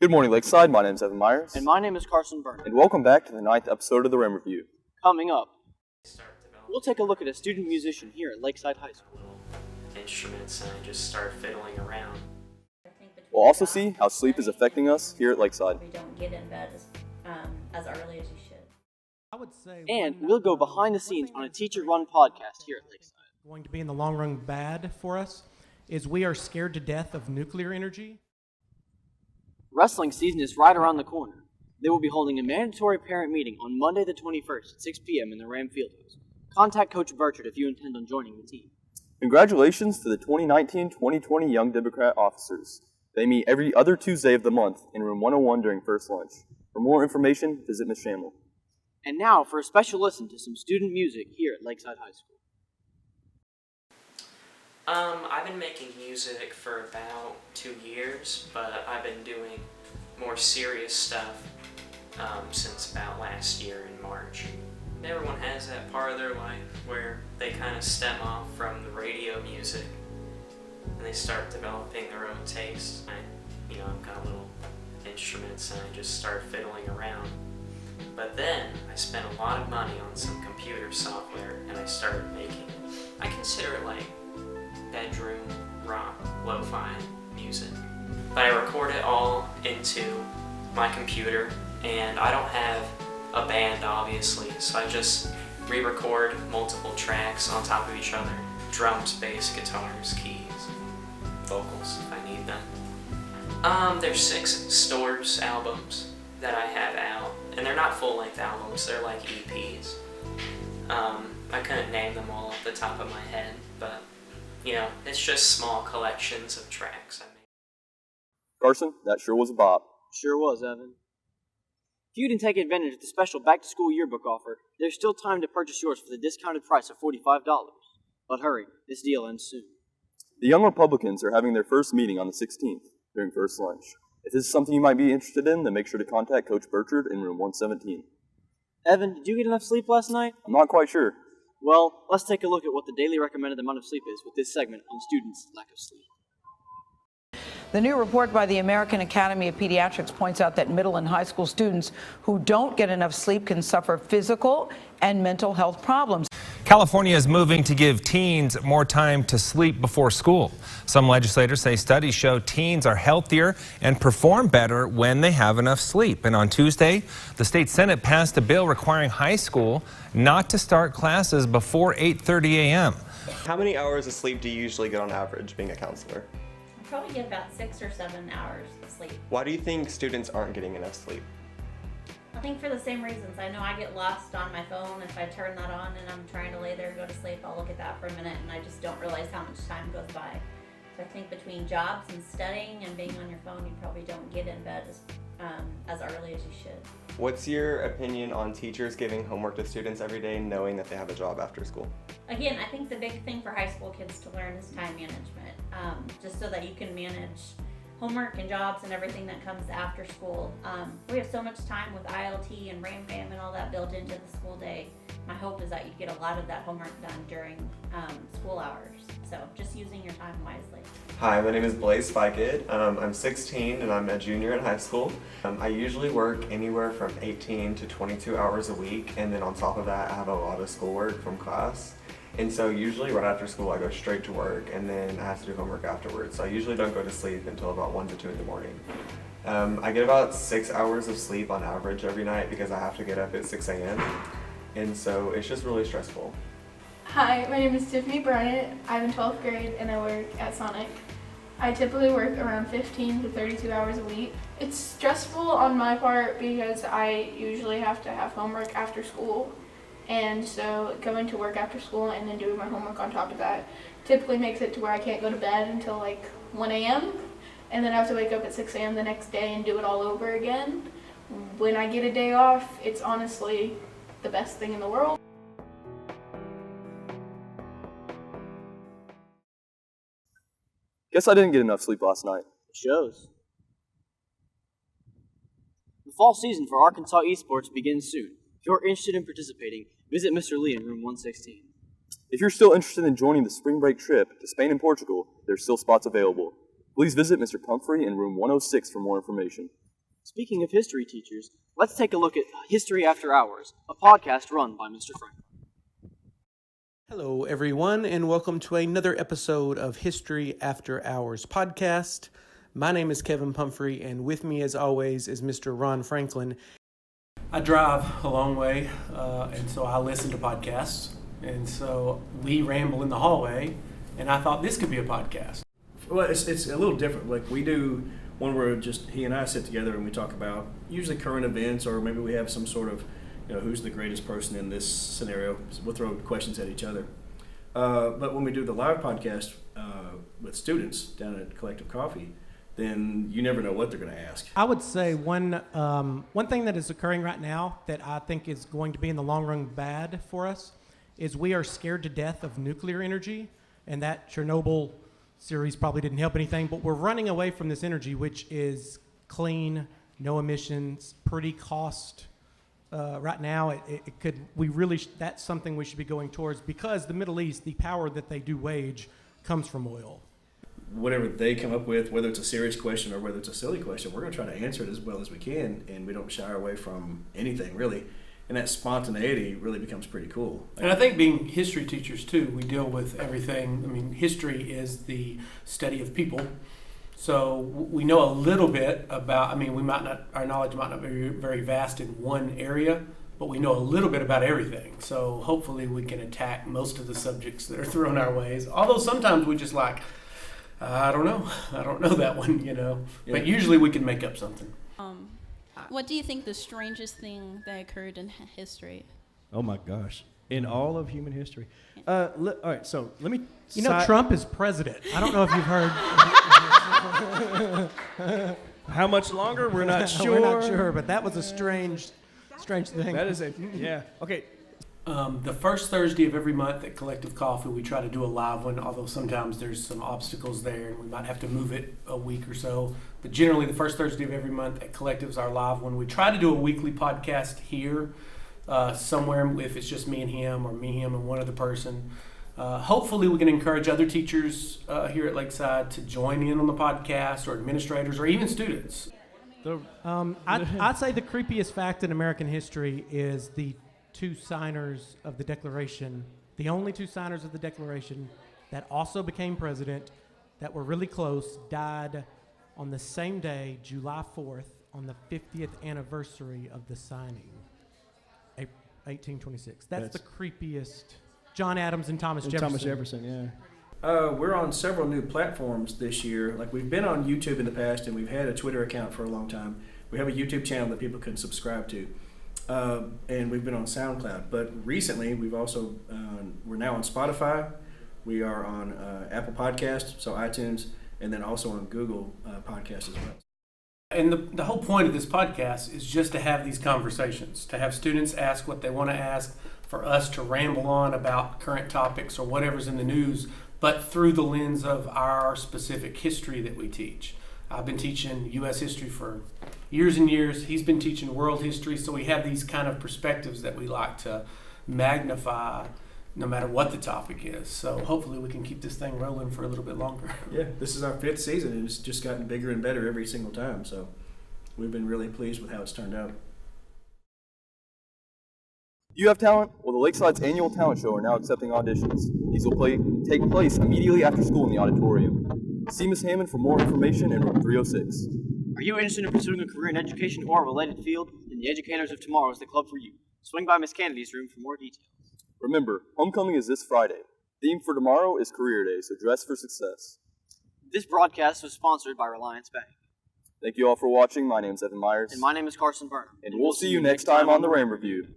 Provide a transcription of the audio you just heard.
Good morning, Lakeside. My name is Evan Meyers. And my name is Carson Burnham. And welcome back to the 9th episode of the REM Review. Coming up, we'll take a look at a student musician here at Lakeside High School. Instruments, and I just start fiddling around. We'll also see how sleep is affecting us here at Lakeside. We don't get in bed as early as you should. I would say And we'll go behind the scenes on a teacher-run podcast here at Lakeside. Going to be in the long run bad for us is we are scared to death of nuclear energy. Wrestling season is right around the corner. They will be holding a mandatory parent meeting on Monday the 21st at 6 p.m. in the Ram Fieldhouse. Contact Coach Burchard if you intend on joining the team. Congratulations to the 2019-2020 Young Democrat officers. They meet every other Tuesday of the month in room 101 during first lunch. For more information, visit Ms. Shamel. And now for a special listen to some student music here at Lakeside High School. I've been making music for about 2 years, but I've been doing more serious stuff since about last year in March. Everyone has that part of their life where they kind of stem off from the radio music and they start developing their own tastes. I've got little instruments and I just start fiddling around. But then I spent a lot of money on some computer software and I started making it. I consider it like bedroom rock, lo-fi music. But I record it all into my computer, and I don't have a band obviously, so I just re-record multiple tracks on top of each other. Drums, bass, guitars, keys, vocals if I need them. There's 6 Stores albums that I have out, and they're not full-length albums, they're like EPs. I couldn't name them all off the top of my head, but it's just small collections of tracks I made. Carson, that sure was a bop. Sure was, Evan. If you didn't take advantage of the special back-to-school yearbook offer, there's still time to purchase yours for the discounted price of $45. But hurry, this deal ends soon. The Young Republicans are having their first meeting on the 16th during first lunch. If this is something you might be interested in, then make sure to contact Coach Burchard in room 117. Evan, did you get enough sleep last night? I'm not quite sure. Well, let's take a look at what the daily recommended amount of sleep is with this segment on students' lack of sleep. The new report by the American Academy of Pediatrics points out that middle and high school students who don't get enough sleep can suffer physical and mental health problems. California is moving to give teens more time to sleep before school. Some legislators say studies show teens are healthier and perform better when they have enough sleep. And on Tuesday, the state Senate passed a bill requiring high school not to start classes before 8:30 a.m. How many hours of sleep do you usually get on average being a counselor? I probably get about 6 or 7 hours of sleep. Why do you think students aren't getting enough sleep? I think for the same reasons. I know I get lost on my phone. If I turn that on and I'm trying to lay there and go to sleep, I'll look at that for a minute and I just don't realize how much time goes by. So I think between jobs and studying and being on your phone, you probably don't get in bed as early as you should. What's your opinion on teachers giving homework to students every day knowing that they have a job after school? Again, I think the big thing for high school kids to learn is time management, just so that you can manage homework and jobs and everything that comes after school. We have so much time with ILT and RAM and all that built into the school day. My hope is that you get a lot of that homework done during school hours. So just using your time wisely. Hi, my name is Blaize Ficut. I'm 16 and I'm a junior in high school. I usually work anywhere from 18 to 22 hours a week, and then on top of that I have a lot of schoolwork from class. And so usually right after school I go straight to work and then I have to do homework afterwards. So I usually don't go to sleep until about 1 to 2 in the morning. I get about 6 hours of sleep on average every night because I have to get up at 6 a.m. And so it's just really stressful. Hi, my name is Tiffany Bryant. I'm in 12th grade and I work at Sonic. I typically work around 15 to 32 hours a week. It's stressful on my part because I usually have to have homework after school. And so going to work after school and then doing my homework on top of that typically makes it to where I can't go to bed until like 1 a.m. and then I have to wake up at 6 a.m. the next day and do it all over again. When I get a day off, it's honestly the best thing in the world. Guess I didn't get enough sleep last night. It shows. The fall season for Arkansas esports begins soon. If you're interested in participating, visit Mr. Lee in room 116. If you're still interested in joining the spring break trip to Spain and Portugal, there's still spots available. Please visit Mr. Pumphrey in room 106 for more information. Speaking of history teachers, let's take a look at History After Hours, a podcast run by Mr. Frank. Hello, everyone, and welcome to another episode of History After Hours podcast. My name is Kevin Pumphrey, and with me, as always, is Mr. Ron Franklin. I drive a long way, and so I listen to podcasts, and so we ramble in the hallway, and I thought this could be a podcast. Well, it's a little different. Like, we do one where just he and I sit together and we talk about usually current events, or maybe we have some sort of, who's the greatest person in this scenario. We'll throw questions at each other. But when we do the live podcast with students down at Collective Coffee, then you never know what they're going to ask. I would say one thing that is occurring right now that I think is going to be in the long run bad for us is we are scared to death of nuclear energy, and that Chernobyl series probably didn't help anything, but we're running away from this energy, which is clean, no emissions, pretty cost. Right now, that's something we should be going towards, because the Middle East, the power that they do wage comes from oil. Whatever they come up with, whether it's a serious question or whether it's a silly question, we're going to try to answer it as well as we can, and we don't shy away from anything, really. And that spontaneity really becomes pretty cool. And I think being history teachers, too, we deal with everything. I mean, history is the study of people. So we know a little bit about, our knowledge might not be very vast in one area, but we know a little bit about everything. So hopefully we can attack most of the subjects that are thrown our ways. Although sometimes we just I don't know that one, Yeah. But usually we can make up something. What do you think the strangest thing that occurred in history? Oh my gosh. In all of human history. All right, so let me... Trump is president. I don't know if you've heard. How much longer? We're not sure. We're not sure, but that was a strange thing. That is yeah. Okay. The first Thursday of every month at Collective Coffee, we try to do a live one, although sometimes there's some obstacles there and we might have to move it a week or so. But generally, the first Thursday of every month at Collective is our live one. We try to do a weekly podcast here somewhere, if it's just me and him, or me, him, and one other person. Hopefully, we can encourage other teachers here at Lakeside to join in on the podcast, or administrators, or even students. I'd say the creepiest fact in American history is the two signers of the Declaration, the only two signers of the Declaration that also became president, that were really close, died on the same day, July 4th, on the 50th anniversary of the signing, 1826. That's the creepiest. John Adams and Thomas Jefferson. Thomas Jefferson, yeah. We're on several new platforms this year. Like, we've been on YouTube in the past, and we've had a Twitter account for a long time. We have a YouTube channel that people can subscribe to. And we've been on SoundCloud, but recently we've also we're now on Spotify. We are on Apple Podcasts, so iTunes, and then also on Google Podcasts as well. And the whole point of this podcast is just to have these conversations, to have students ask what they want to ask, for us to ramble on about current topics or whatever's in the news, but through the lens of our specific history that we teach. I've been teaching U.S. history for years and years. He's been teaching world history, so we have these kind of perspectives that we like to magnify no matter what the topic is. So hopefully we can keep this thing rolling for a little bit longer. Yeah, this is our 5th season, and it's just gotten bigger and better every single time, so we've been really pleased with how it's turned out. You have talent? Well, the Lakeside's annual talent show are now accepting auditions. These will take place immediately after school in the auditorium. See Ms. Hammond for more information in room 306. Are you interested in pursuing a career in education or a related field? Then the Educators of Tomorrow is the club for you. Swing by Miss Kennedy's room for more details. Remember, homecoming is this Friday. Theme for tomorrow is Career Day, so dress for success. This broadcast was sponsored by Relyance Bank. Thank you all for watching. My name is Evan Meyers. And my name is Carson Burnham. And we'll see you next time on the Ram Review.